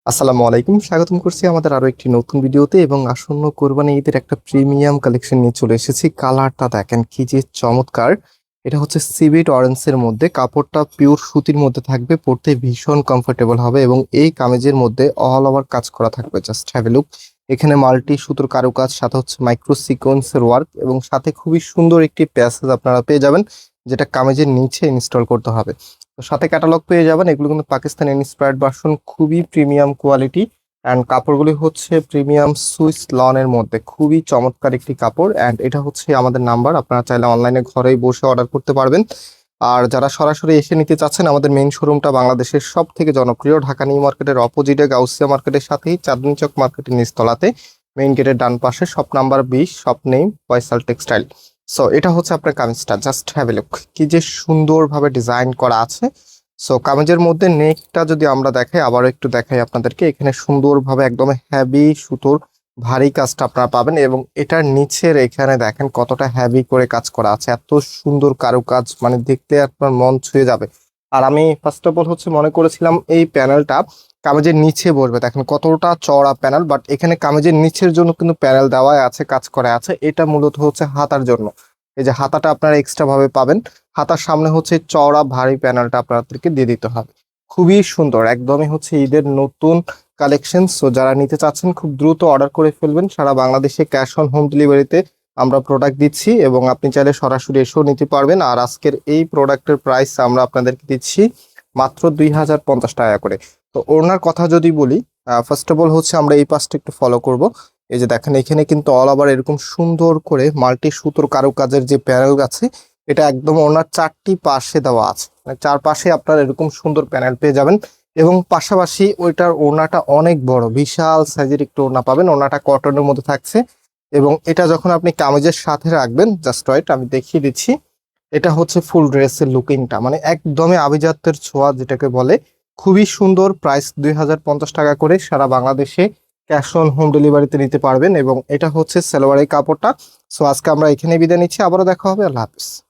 আসসালামু আলাইকুম, স্বাগতম করছি আমাদের আরো একটি নতুন ভিডিওতে। এবং আসন্ন কোরবানি ঈদের একটা প্রিমিয়াম কালেকশন নিয়ে চলে এসেছি। কালারটা দেখেন কি যে চমৎকার! এটা হচ্ছে সিভিট অরেঞ্জের মধ্যে, কাপড়টা পিওর সুতির মধ্যে থাকবে, পরতে ভীষণ কমফোর্টেবল হবে এবং এই কামিজের মধ্যে অল ওভার কাজ করা থাকবে। Just have a look. এখানে মাল্টি সুতোর কারুকাজ, সাথে হচ্ছে মাইক্রো সিকোয়েন্সের ওয়ার্ক এবং সাথে খুবই সুন্দর একটি প্যাসেজ আপনারা পেয়ে যাবেন, যেটা কামিজের নিচে ইনস্টল করতে হবে। তো সাথে ক্যাটালগ পেয়ে যাবেন। এগুলো কিন্তু পাকিস্তান ইন্সপায়ার্ড ভার্সন, খুবই প্রিমিয়াম কোয়ালিটি। অ্যান্ড কাপড়গুলি হচ্ছে প্রিমিয়াম সুইস লনের মধ্যে, খুবই চমৎকার একটি কাপড়। অ্যান্ড এটা হচ্ছে আমাদের নাম্বার, আপনারা চাইলে অনলাইনে ঘরেই বসে অর্ডার করতে পারবেন। আর যারা সরাসরি এসে নিতে চাচ্ছেন, আমাদের মেইন শোরুমটা বাংলাদেশের সব থেকে জনপ্রিয় ঢাকা নিউ মার্কেটের অপোজিটে গাউসিয়া মার্কেটের সাথেই চাঁদনী চক মার্কেটের নিচতলাতে, মেইন গেটের ডান পাশে, shop number 20, shop name Faisal textile. So এটা হচ্ছে আপনার কামিজটা, জাস্ট হ্যাভ এ লুক, কি যে সুন্দরভাবে ডিজাইন করা আছে। সো কামিজের মধ্যে নেকটা যদি আমরা দেখাই, আবারও একটু দেখাই আপনাদেরকে, এখানে সুন্দরভাবে একদম হ্যাভি সুতোর ভারী কাজটা আপনারা পাবেন। এবং এটার নিচের এখানে দেখেন কতটা হ্যাভি করে কাজ করা আছে, এত সুন্দর কারুকাজ, মানে দেখতে আপনার মন ছুঁয়ে যাবে। আর আমি ফার্স্ট অফ অল হচ্ছে মনে করেছিলাম এই প্যানেলটা কামিজের নিচে বসবে, দেখেন কতটা চওড়া প্যানেল, বাট এখানে কামিজের নিচের জন্য কিন্তু প্যানেল দেওয়া আছে, কাজ করা আছে। এটা মূলত হচ্ছে হাতার জন্য। এই যে হাতাটা আপনারা এক্সট্রা ভাবে পাবেন। হাতার সামনে হচ্ছে চওড়া ভারী প্যানেলটা আপনাদেরকে দিয়ে দিতে হবে। খুবই সুন্দর, একদমই হচ্ছে ঈদের নতুন কালেকশন। সো যারা নিতে চাচ্ছেন খুব দ্রুত অর্ডার করে ফেলবেন। সারা বাংলাদেশে ক্যাশ অন হোম ডেলিভারিতে আমরা প্রোডাক্ট দিচ্ছি এবং আপনি চাইলে সরাসরি এসেও নিতে পারবেন। আর আজকের এই প্রোডাক্টের প্রাইস আমরা আপনাদেরকে দিচ্ছি মাত্র 2050 টাকা করে। তো ওনার কথা যদি বলি, ফার্স্ট অফ অল হচ্ছে আমরা এই পাশটা একটু ফলো করব। এই যে দেখেন এখানে কিন্তু অল ওভার এরকম সুন্দর করে মাল্টি সুতোর কারুকাজের যে প্যানেল আছে, এটা একদম ওনার চারটি পাশে দেওয়া আছে, মানে চারপাশে আপনার এরকম সুন্দর প্যানেল পেয়ে যাবেন। এবং পাশাপাশি ওইটার ওড়নাটা অনেক বড়, বিশাল সাইজের একটু ওড়না পাবেন। ওড়নাটা কটনের মধ্যে থাকছে এবং এটা যখন আপনি কামিজের সাথে রাখবেন, জাস্ট রাইট আমি দেখিয়ে দিচ্ছি। এটা হচ্ছে ফুল ড্রেসের লুকিংটা, মানে একদমই আভিজাত্যের ছোঁয়া যেটাকে বলে। খুবই সুন্দর, প্রাইস 2050 টাকা করে, সারা বাংলাদেশে ক্যাশ অন হোম ডেলিভারিতে নিতে পারবেন। এবং এটা হচ্ছে সালোয়ারের কাপড়টা। সো আজকে আমরা এখানে বিদায় নিচ্ছি, আবারও দেখা হবে, আল্লাহ হাফিজ।